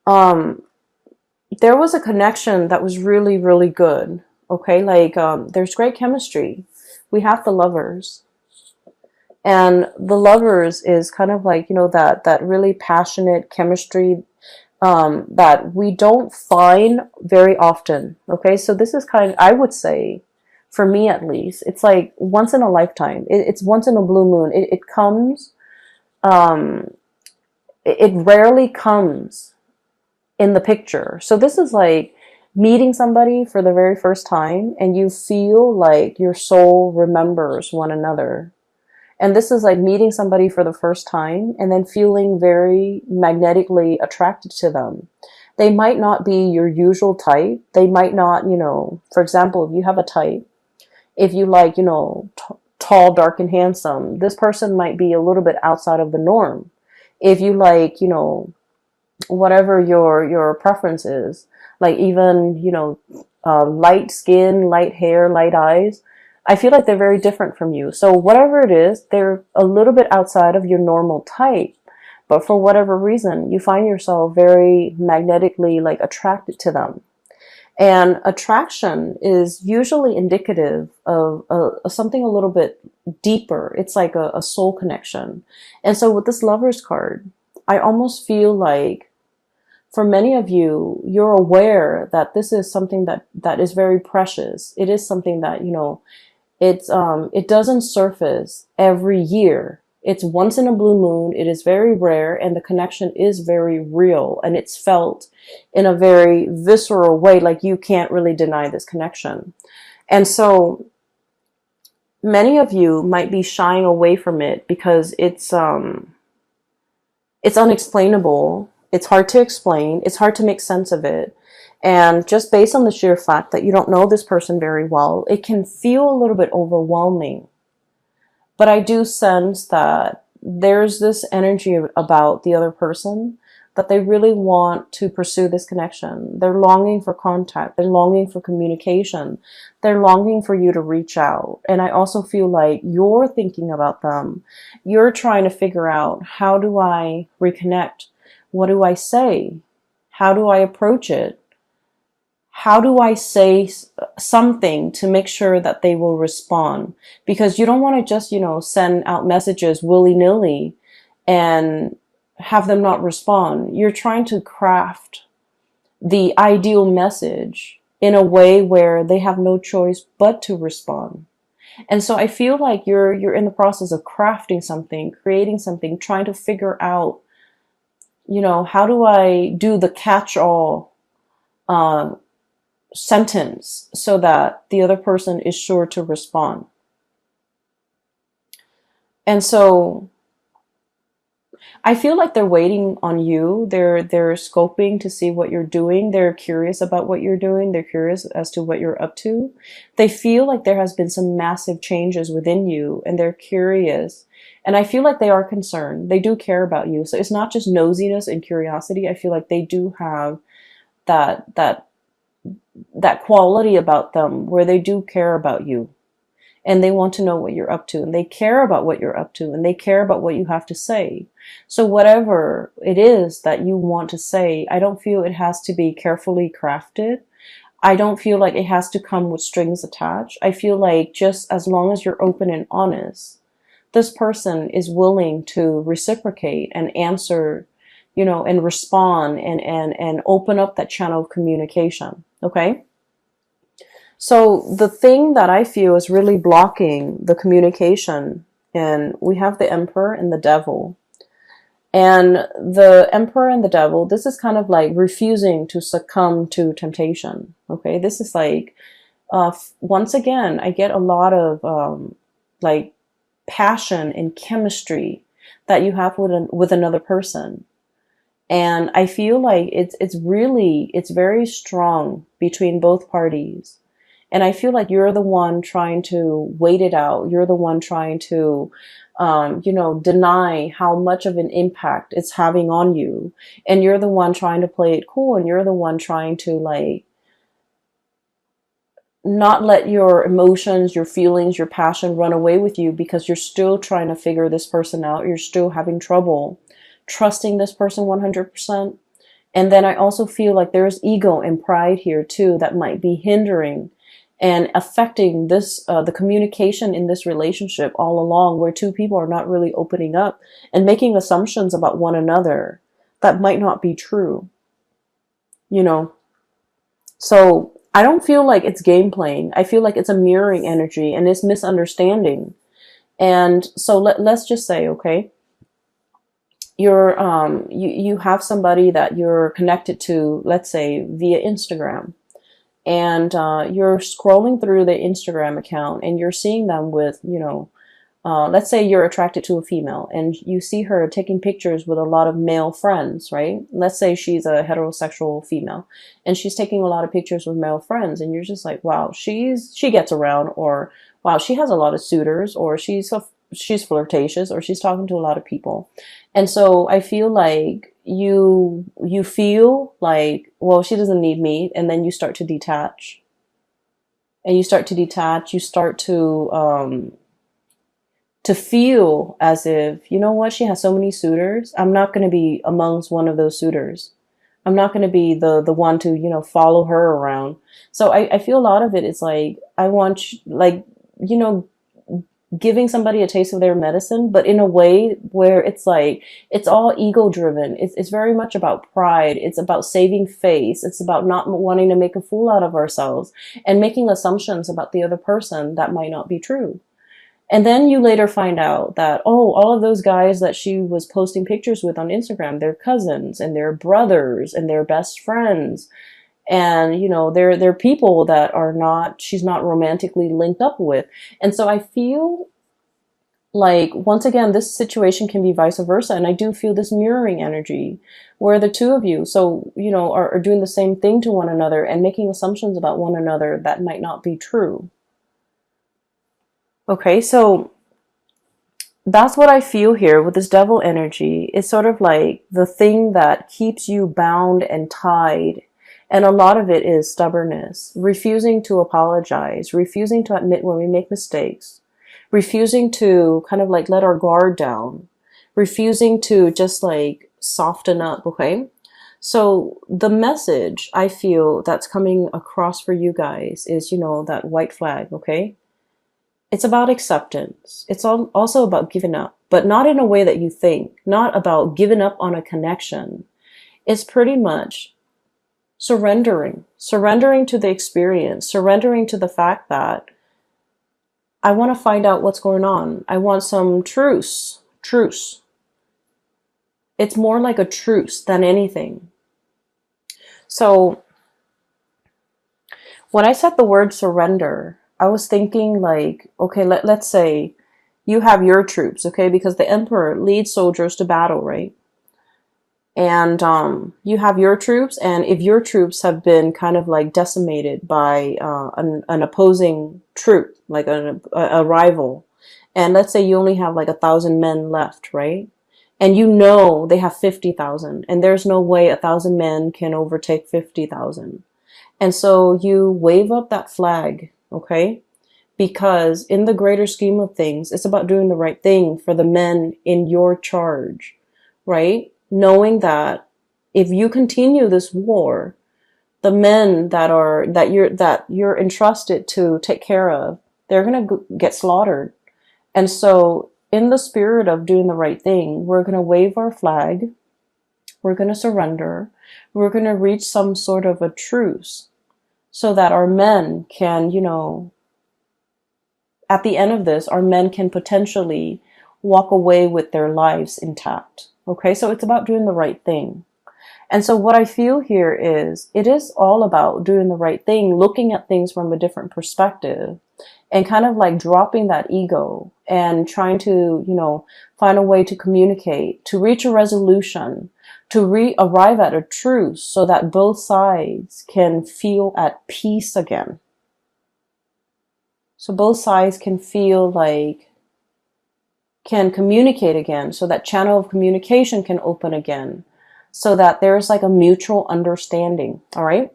um, there was a connection that was really, really good. Okay, like there's great chemistry. We have the lovers, and the lovers is kind of like, that really passionate chemistry that we don't find very often. Okay, so this is kind of, I would say, for me at least, it's like once in a lifetime. It's once in a blue moon. It comes. Um, it rarely comes in the picture. So this is like meeting somebody for the very first time, and you feel like your soul remembers one another. And this is like meeting somebody for the first time and then feeling very magnetically attracted to them. They might not be your usual type. They might not, for example, if you have a type, if you like, tall, dark, and handsome, this person might be a little bit outside of the norm. If you like, whatever your preference is, like even, light skin, light hair, light eyes, I feel like they're very different from you. So whatever it is, they're a little bit outside of your normal type. But for whatever reason, you find yourself very magnetically like attracted to them. And attraction is usually indicative of something a little bit deeper. It's like a soul connection. And so with this Lover's card, I almost feel like for many of you, you're aware that this is something that is very precious. It is something that, it doesn't surface every year. It's once in a blue moon. It is very rare, and the connection is very real, and it's felt in a very visceral way. Like you can't really deny this connection. And so many of you might be shying away from it because it's unexplainable. It's hard to explain. It's hard to make sense of it. And just based on the sheer fact that you don't know this person very well, it can feel a little bit overwhelming. But I do sense that there's this energy about the other person that they really want to pursue this connection. They're longing for contact. They're longing for communication. They're longing for you to reach out. And I also feel like you're thinking about them. You're trying to figure out, how do I reconnect? What do I say? How do I approach it? How do I say something to make sure that they will respond? Because you don't want to just, send out messages willy-nilly and have them not respond. You're trying to craft the ideal message in a way where they have no choice but to respond. And so I feel like you're in the process of crafting something, creating something, trying to figure out, how do I do the catch-all sentence so that the other person is sure to respond. And so I feel like they're waiting on you. They're scoping to see what you're doing. They're curious about what you're doing. They're curious as to what you're up to. They feel like there has been some massive changes within you, and they're curious. And I feel like they are concerned. They do care about you. So it's not just nosiness and curiosity. I feel like they do have that quality about them where they do care about you, and they want to know what you're up to, and they care about what you're up to, and they care about what you have to say. So whatever it is that you want to say, I don't feel it has to be carefully crafted. I don't feel like it has to come with strings attached. I feel like just as long as you're open and honest, this person is willing to reciprocate and answer, and respond and open up that channel of communication. Okay. So the thing that I feel is really blocking the communication, and we have the Emperor and the Devil. And the Emperor and the Devil, this is kind of like refusing to succumb to temptation. Okay. This is like, once again, I get a lot of, like passion and chemistry that you have with another person. And I feel like it's very strong between both parties. And I feel like you're the one trying to wait it out. You're the one trying to, deny how much of an impact it's having on you. And you're the one trying to play it cool. And you're the one trying to like, not let your emotions, your feelings, your passion run away with you, because you're still trying to figure this person out. You're still having trouble trusting this person 100%. And then I also feel like there's ego and pride here too that might be hindering and affecting this the communication in this relationship all along, where two people are not really opening up and making assumptions about one another that might not be true, you know. So I don't feel like it's game playing. I feel like it's a mirroring energy and it's misunderstanding. And so let's just say, okay, you have somebody that you're connected to, let's say via Instagram, and you're scrolling through the Instagram account and you're seeing them with, let's say you're attracted to a female and you see her taking pictures with a lot of male friends, right? Let's say she's a heterosexual female and she's taking a lot of pictures with male friends, and you're just like, wow, she gets around, or wow, she has a lot of suitors, or she's flirtatious, or she's talking to a lot of people. And so I feel like you feel like, well, she doesn't need me, and then you start to detach. And you start to detach, you start to feel as if, you know what, she has so many suitors. I'm not going to be amongst one of those suitors. I'm not going to be the one to, follow her around. So I feel a lot of it is like, I want, like, giving somebody a taste of their medicine, but in a way where it's like, it's all ego driven. It's very much about pride. It's about saving face. It's about not wanting to make a fool out of ourselves and making assumptions about the other person that might not be true. And then you later find out that, oh, all of those guys that she was posting pictures with on Instagram, they're cousins and they're brothers and they're best friends. And, they're people that she's not romantically linked up with. And so I feel like, once again, this situation can be vice versa. And I do feel this mirroring energy where the two of you, so, are doing the same thing to one another and making assumptions about one another that might not be true. Okay, so that's what I feel here with this devil energy. It's sort of like the thing that keeps you bound and tied. And a lot of it is stubbornness, refusing to apologize, refusing to admit when we make mistakes, refusing to kind of like let our guard down, refusing to just like soften up, okay? So the message I feel that's coming across for you guys is, that white flag, okay? It's about acceptance. It's also about giving up, but not in a way that you think, not about giving up on a connection. It's pretty much surrendering to the experience, surrendering to the fact that I want to find out what's going on. I want some truce. It's more like a truce than anything. So when I said the word surrender, I was thinking like, okay, let's say you have your troops, okay, because the emperor leads soldiers to battle, right? And you have your troops, and if your troops have been kind of like decimated by an opposing troop, like a rival, and let's say you only have like 1,000 men left, right? And they have 50,000, and there's no way 1,000 men can overtake 50,000. And so you wave up that flag, okay? Because in the greater scheme of things, it's about doing the right thing for the men in your charge, right? Knowing that if you continue this war, the men that you're entrusted to take care of, they're going to get slaughtered. And so in the spirit of doing the right thing, we're going to wave our flag. We're going to surrender. We're going to reach some sort of a truce so that our men can, at the end of this, our men can potentially walk away with their lives intact. Okay, so it's about doing the right thing. And so what I feel here is, it is all about doing the right thing, looking at things from a different perspective, and kind of like dropping that ego and trying to, find a way to communicate, to reach a resolution, to arrive at a truce so that both sides can feel at peace again. So both sides can feel like, can communicate again, so that channel of communication can open again, so that there's like a mutual understanding. All right.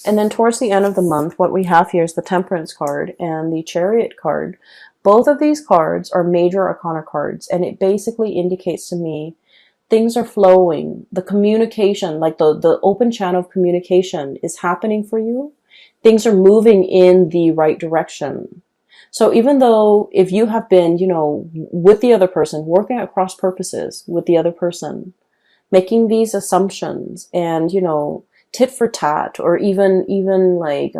And then towards the end of the month, what we have here is the Temperance card and the Chariot card. Both of these cards are major arcana cards, and it basically indicates to me Things are flowing. The communication, like the open channel of communication is happening for you. Things are moving in the right direction. So even though if you have been, with the other person, working at cross purposes with the other person, making these assumptions and, tit for tat, or even like,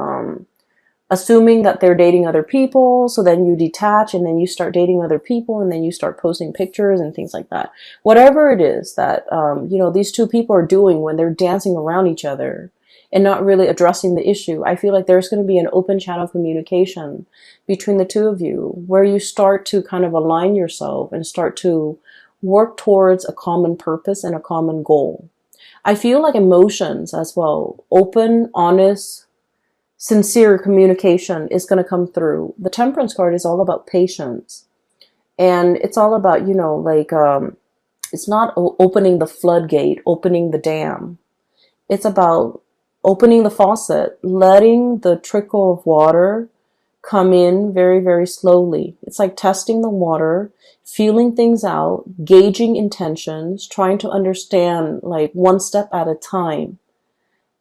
assuming that they're dating other people. So then you detach and then you start dating other people and then you start posting pictures and things like that. Whatever it is that, these two people are doing when they're dancing around each other and not really addressing the issue. I feel like there's going to be an open channel of communication between the two of you where you start to kind of align yourself and start to work towards a common purpose and a common goal. I feel like emotions as well, open, honest, sincere communication is going to come through. The Temperance card is all about patience. And it's all about, it's not opening the floodgate, opening the dam. It's about opening the faucet, letting the trickle of water come in very, very slowly. It's like testing the water, feeling things out, gauging intentions, trying to understand like one step at a time.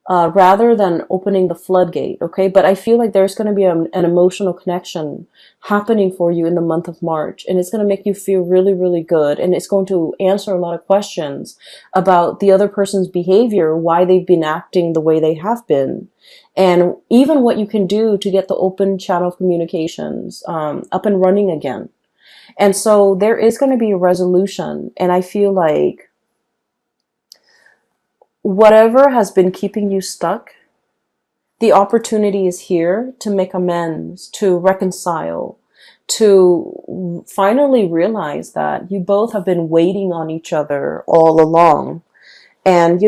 Rather than opening the floodgate, okay? But I feel like there's going to be an emotional connection happening for you in the month of March, and it's going to make you feel really, really good, and it's going to answer a lot of questions about the other person's behavior, why they've been acting the way they have been, and even what you can do to get the open channel of communications up and running again. And so there is going to be a resolution, and I feel like whatever has been keeping you stuck, the opportunity is here to make amends, to reconcile, to finally realize that you both have been waiting on each other all along, and,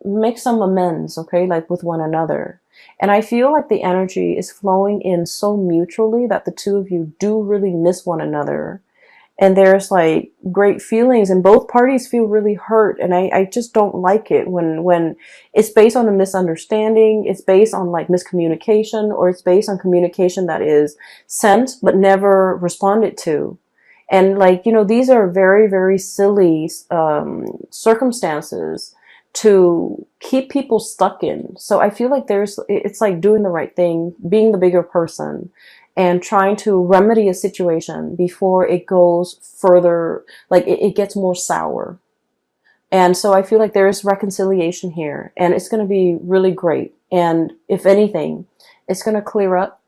make some amends, okay, like with one another. And I feel like the energy is flowing in so mutually that the two of you do really miss one another. And there's like great feelings and both parties feel really hurt. And I just don't like it when it's based on a misunderstanding, it's based on like miscommunication, or it's based on communication that is sent but never responded to. And like, these are very, very silly circumstances to keep people stuck in. So I feel like it's like doing the right thing, being the bigger person, and trying to remedy a situation before it goes further, like it gets more sour. And so I feel like there is reconciliation here, and it's going to be really great. And if anything, it's going to clear up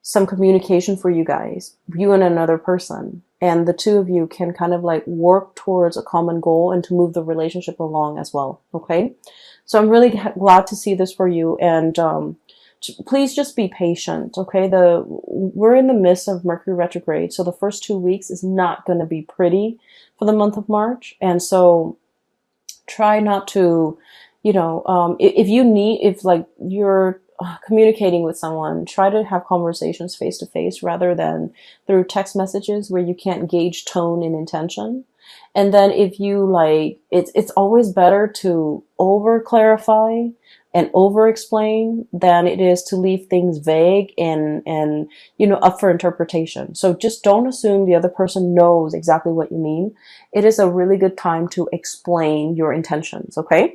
some communication for you guys, you and another person. And the two of you can kind of like work towards a common goal and to move the relationship along as well. Okay. So I'm really glad to see this for you. And, please just be patient, okay? We're in the midst of Mercury retrograde, so the first 2 weeks is not going to be pretty for the month of March, and so try not to, if like you're communicating with someone, try to have conversations face to face rather than through text messages where you can't gauge tone and intention. And then if you like, it's always better to over clarify and over explain than it is to leave things vague and up for interpretation. So just don't assume the other person knows exactly what you mean. It is a really good time to explain your intentions, okay?